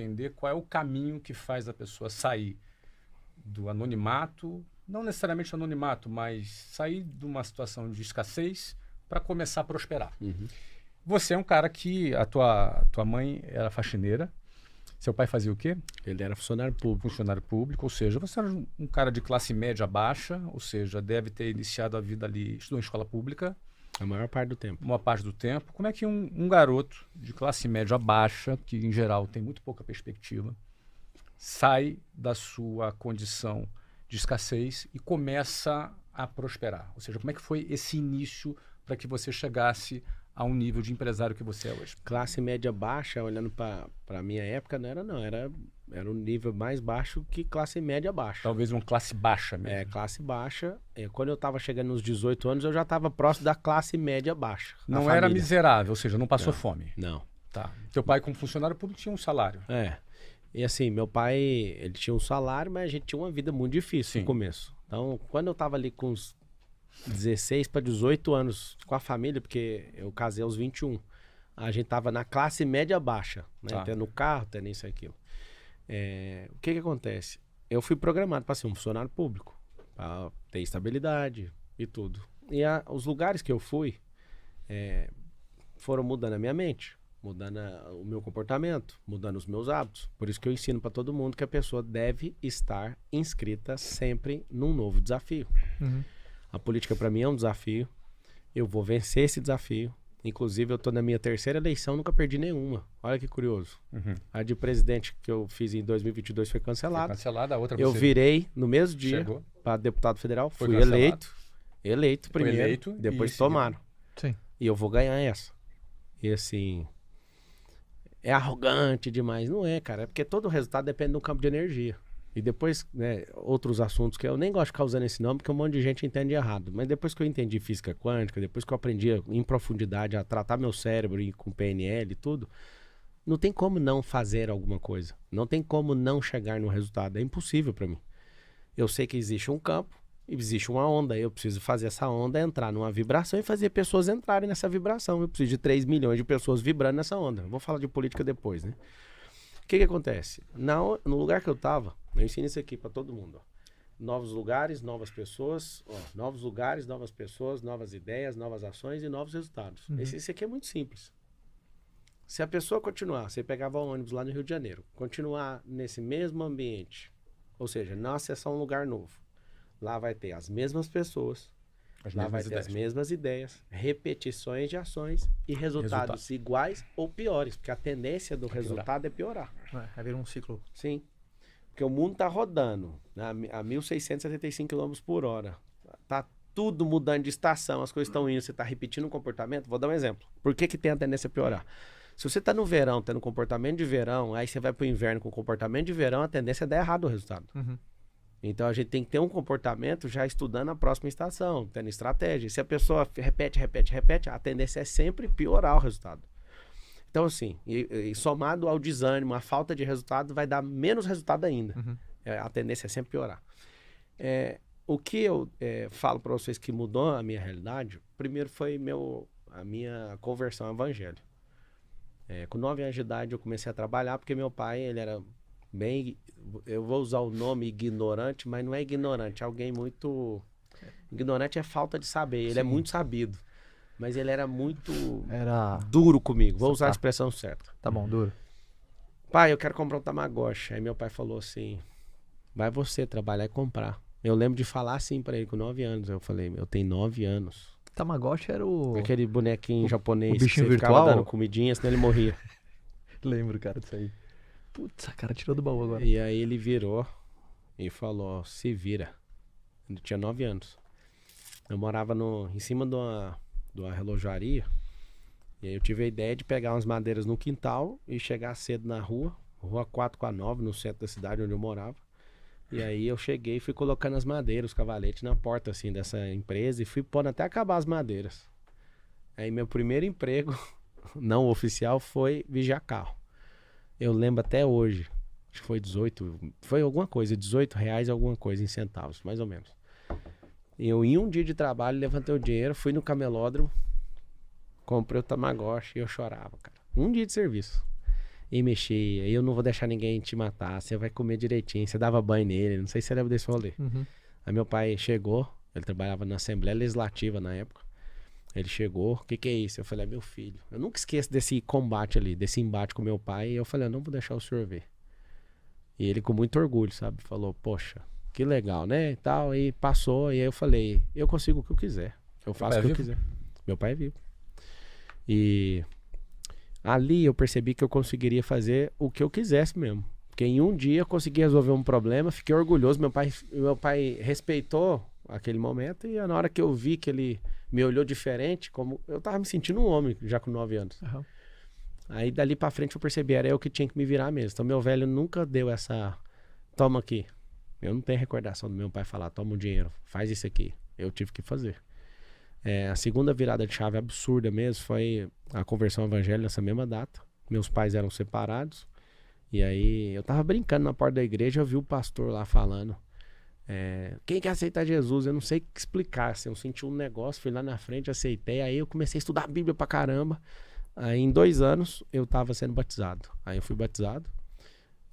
entender qual é o caminho que faz a pessoa sair do anonimato, não necessariamente anonimato, mas sair de uma situação de escassez para começar a prosperar. Você é um cara que a tua mãe era faxineira, seu pai fazia o quê? Ele era funcionário público. Funcionário público, ou seja, você era um cara de classe média baixa, ou seja, deve ter iniciado a vida ali, estudou em escola pública. A maior parte do tempo. Uma parte do tempo. Como é que um garoto de classe média baixa, que em geral tem muito pouca perspectiva, sai da sua condição de escassez e começa a prosperar? Ou seja, como é que foi esse início para que você chegasse a um nível de empresário que você é hoje? Classe média baixa, olhando para a minha época, era um nível mais baixo que classe média baixa. Talvez uma classe baixa mesmo. É, classe baixa. Quando eu estava chegando nos 18 anos, eu já estava próximo da classe média baixa. Não era miserável, ou seja, não passou fome. Não. Tá. Teu pai, como funcionário público, tinha um salário. E assim, meu pai, ele tinha um salário, mas a gente tinha uma vida muito difícil no começo. Então, quando eu estava ali com uns 16 para 18 anos com a família, porque eu casei aos 21, a gente tava na classe média baixa, né? Tendo carro, tendo isso e aquilo. O que acontece? Eu fui programado para ser um funcionário público, para ter estabilidade e tudo. E os lugares que eu fui foram mudando a minha mente, mudando o meu comportamento, mudando os meus hábitos. Por isso que eu ensino para todo mundo que a pessoa deve estar inscrita sempre num novo desafio. A política para mim é um desafio. Eu vou vencer esse desafio. Inclusive, eu tô na minha terceira eleição, nunca perdi nenhuma. Olha que curioso. A de presidente que eu fiz em 2022 foi cancelada. A outra eu virei no mesmo dia para deputado federal. Fui eleito primeiro, depois tomaram. Sim. E eu vou ganhar essa. E assim, é arrogante demais. Não é, cara. É porque todo resultado depende do campo de energia. E depois, né, outros assuntos que eu nem gosto de ficar usando esse nome, porque um monte de gente entende errado. Mas depois que eu entendi física quântica, depois que eu aprendi em profundidade a tratar meu cérebro e com PNL e tudo, não tem como não fazer alguma coisa. Não tem como não chegar no resultado. É impossível para mim. Eu sei que existe um campo, existe uma onda. Eu preciso fazer essa onda entrar numa vibração e fazer pessoas entrarem nessa vibração. Eu preciso de 3 milhões de pessoas vibrando nessa onda. Eu vou falar de política depois, né? O que acontece? No lugar que eu tava, eu ensino isso aqui para todo mundo. Ó. Novos lugares, novas pessoas. Novos lugares, novas pessoas, novas ideias, novas ações e novos resultados. Esse aqui é muito simples. Se a pessoa continuar, você pegava o ônibus lá no Rio de Janeiro, continuar nesse mesmo ambiente, ou seja, não acessar um lugar novo, lá vai ter as mesmas pessoas, lá vai ter as mesmas ideias, repetições de ações e resultados iguais ou piores, porque a tendência do resultado é piorar. Vai virar um ciclo. Sim. Porque o mundo está rodando, né, a 1.675 km por hora. Tá tudo mudando de estação, as coisas estão indo, você está repetindo um comportamento. Vou dar um exemplo. Por que tem a tendência a piorar? Se você está no verão, tendo comportamento de verão, aí você vai para o inverno com comportamento de verão, a tendência é dar errado o resultado. Então a gente tem que ter um comportamento já estudando a próxima estação, tendo estratégia. Se a pessoa repete, a tendência é sempre piorar o resultado. Então assim, e somado ao desânimo, a falta de resultado, vai dar menos resultado ainda. A tendência é sempre piorar. O que eu falo para vocês que mudou a minha realidade, primeiro foi a minha conversão ao evangelho. Com 9 anos de idade eu comecei a trabalhar, porque meu pai, ele era bem, eu vou usar o nome ignorante, mas não é ignorante, é alguém muito... Ignorante é falta de saber, ele é muito sabido. Mas ele era muito duro comigo, vou usar a expressão certa. Tá bom, duro. Pai, eu quero comprar um Tamagotchi. Aí meu pai falou assim, vai você trabalhar e comprar. Eu lembro de falar assim pra ele com 9 anos. Eu falei, eu tenho 9 anos. Tamagotchi era o... Aquele bonequinho japonês o bichinho que você ficava virtual? dando comidinha, senão ele morria. Lembro, cara, disso aí. Putz, a cara tirou do baú agora. E aí ele virou e falou, se vira. Ele tinha 9 anos. Eu morava em cima de uma relojaria. E aí eu tive a ideia de pegar umas madeiras no quintal e chegar cedo na rua 4 com a 9, no centro da cidade onde eu morava. E aí eu cheguei e fui colocando as madeiras, os cavaletes na porta assim dessa empresa e fui pondo até acabar as madeiras. Aí meu primeiro emprego não oficial foi vigiar carro. Eu lembro até hoje, acho que foi 18, foi alguma coisa, R$18 alguma coisa em centavos, mais ou menos. Eu em um dia de trabalho, levantei o dinheiro, fui no camelódromo, comprei o Tamagotchi e eu chorava, cara. Um dia de serviço. e mexia, e eu não vou deixar ninguém te matar, você vai comer direitinho, você dava banho nele, não sei se você lembra desse rolê. Uhum. Aí meu pai chegou, ele trabalhava na Assembleia Legislativa na época, ele chegou, o que é isso? Eu falei, meu filho, eu nunca esqueço desse combate ali, desse embate com meu pai, e eu falei, eu não vou deixar o senhor ver. E ele com muito orgulho, sabe, falou, poxa, que legal, né, e tal, e passou, e aí eu falei, eu consigo o que eu quiser, eu faço o que eu quiser. Meu pai é vivo. E ali eu percebi que eu conseguiria fazer o que eu quisesse mesmo. Porque em um dia eu consegui resolver um problema, fiquei orgulhoso. Meu pai respeitou aquele momento, e na hora que eu vi que ele me olhou diferente, como eu tava me sentindo um homem já com 9 anos. Uhum. Aí dali pra frente eu percebi, era eu que tinha que me virar mesmo. Então meu velho nunca deu essa, toma aqui. Eu não tenho recordação do meu pai falar, toma o dinheiro, faz isso aqui. Eu tive que fazer. A segunda virada de chave absurda mesmo foi a conversão ao evangelho nessa mesma data. Meus pais eram separados. E aí eu tava brincando na porta da igreja, eu vi o pastor lá falando, quem quer aceitar Jesus? Eu não sei o que explicar, assim, eu senti um negócio, fui lá na frente, aceitei, aí eu comecei a estudar a Bíblia pra caramba. Aí em 2 anos eu tava sendo batizado. Aí eu fui batizado.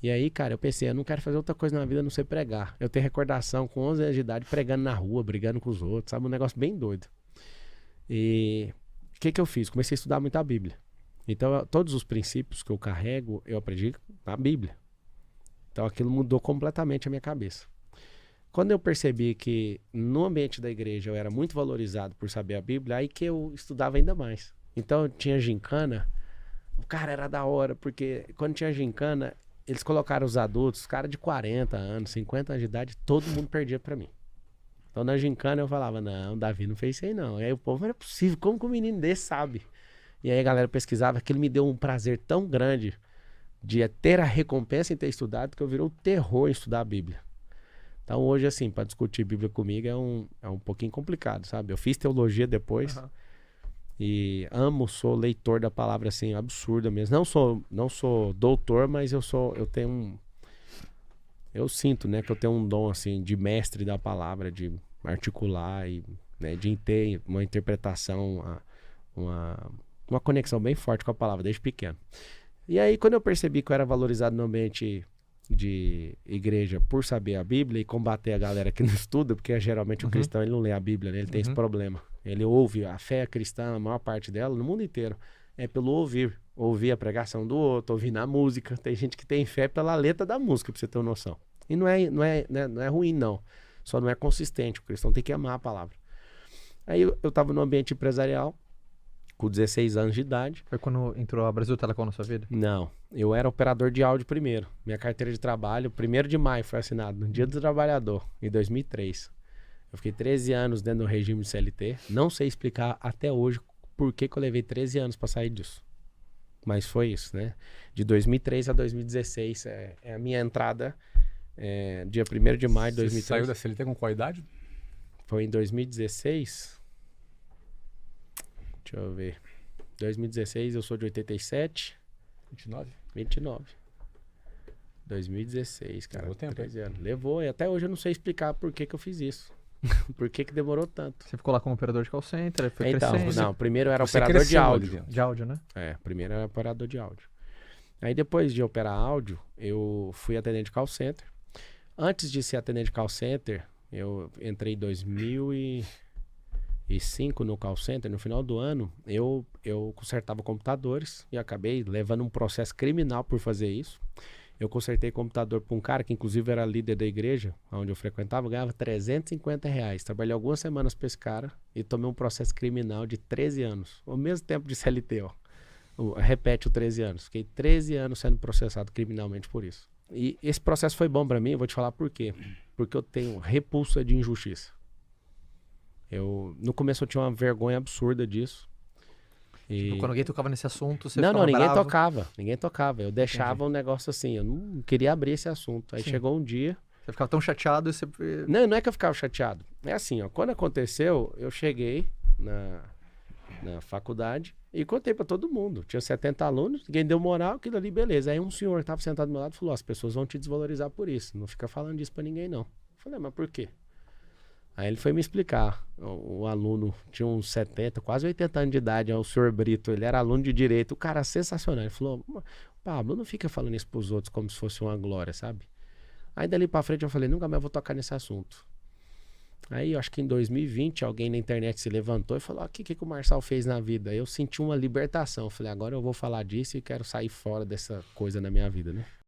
E aí, cara, eu pensei, eu não quero fazer outra coisa na vida a não ser pregar. Eu tenho recordação com 11 anos de idade, pregando na rua, brigando com os outros, sabe? Um negócio bem doido. E o que eu fiz? Comecei a estudar muito a Bíblia. Então, todos os princípios que eu carrego, eu aprendi na Bíblia. Então, aquilo mudou completamente a minha cabeça. Quando eu percebi que no ambiente da igreja eu era muito valorizado por saber a Bíblia, aí que eu estudava ainda mais. Então, tinha gincana, o cara era da hora, porque quando tinha gincana, eles colocaram os adultos, os caras de 40 anos, 50 anos de idade, todo mundo perdia pra mim. Então na gincana eu falava, não, Davi não fez isso aí não. E aí o povo, não é possível, como que um menino desse sabe? E aí a galera pesquisava, aquilo me deu um prazer tão grande de ter a recompensa em ter estudado, que eu virou terror em estudar a Bíblia. Então hoje assim, para discutir Bíblia comigo é um pouquinho complicado, sabe? Eu fiz teologia depois e sou leitor da palavra assim, absurda mesmo. Não sou doutor, mas eu sinto, né, que eu tenho um dom, assim, de mestre da palavra, de articular e, né, de ter uma interpretação, uma conexão bem forte com a palavra, desde pequeno. E aí, quando eu percebi que eu era valorizado no ambiente de igreja por saber a Bíblia e combater a galera que não estuda, porque geralmente o cristão ele não lê a Bíblia, né, ele tem esse problema. Ele ouve a fé cristã, a maior parte dela, no mundo inteiro, é pelo ouvir a pregação do outro, ouvir na música. Tem gente que tem fé pela letra da música, pra você ter uma noção. E não é ruim, não. Só não é consistente. O cristão tem que amar a palavra. Aí eu tava no ambiente empresarial, com 16 anos de idade. Foi quando entrou a Brasil Telecom na sua vida? Não. Eu era operador de áudio primeiro. Minha carteira de trabalho, 1º de maio foi assinado, no Dia do Trabalhador, em 2003. Eu fiquei 13 anos dentro do regime de CLT. Não sei explicar até hoje por que eu levei 13 anos para sair disso. Mas foi isso, né? De 2003 a 2016 é a minha entrada, dia 1º de maio de 2003. Você saiu da CLT com qual idade? Foi em 2016. Deixa eu ver. 2016 eu sou de 87. 29. 2016, cara. Levou tempo, 13 anos. Levou, e até hoje eu não sei explicar por que eu fiz isso. Por que demorou tanto? Você ficou lá como operador de call center, foi então, crescendo. não, primeiro eu era Você operador de cresceu ali áudio. dentro. De áudio, né? Primeiro eu era operador de áudio. Aí depois de operar áudio, eu fui atendente de call center. Antes de ser atendente de call center, eu entrei em 2005 no call center. No final do ano, eu consertava computadores e acabei levando um processo criminal por fazer isso. Eu consertei computador para um cara que inclusive era líder da igreja, onde eu frequentava, ganhava R$350. Trabalhei algumas semanas para esse cara e tomei um processo criminal de 13 anos. O mesmo tempo de CLT, ó. Repete o 13 anos. Fiquei 13 anos sendo processado criminalmente por isso. E esse processo foi bom para mim, eu vou te falar por quê. Porque eu tenho repulsa de injustiça. No começo eu tinha uma vergonha absurda disso. Tipo, quando alguém tocava nesse assunto, você Não, ficava ninguém bravo. tocava. Eu deixava um negócio assim, eu não queria abrir esse assunto. Aí chegou um dia... Você ficava tão chateado e você... Não é que eu ficava chateado. É assim, ó, quando aconteceu, eu cheguei na faculdade e contei pra todo mundo. Tinha 70 alunos, ninguém deu moral, aquilo ali, beleza. Aí um senhor que tava sentado do meu lado falou, as pessoas vão te desvalorizar por isso, não fica falando disso pra ninguém, não. Eu falei, mas por quê? Aí ele foi me explicar. O aluno tinha uns 70, quase 80 anos de idade, o senhor Brito, ele era aluno de direito, o cara sensacional. Ele falou, Pablo, não fica falando isso pros outros como se fosse uma glória, sabe? Aí dali pra frente eu falei, nunca mais vou tocar nesse assunto. Aí eu acho que em 2020 alguém na internet se levantou e falou, o que o Marçal fez na vida? Aí eu senti uma libertação. Eu falei, agora eu vou falar disso e quero sair fora dessa coisa na minha vida, né?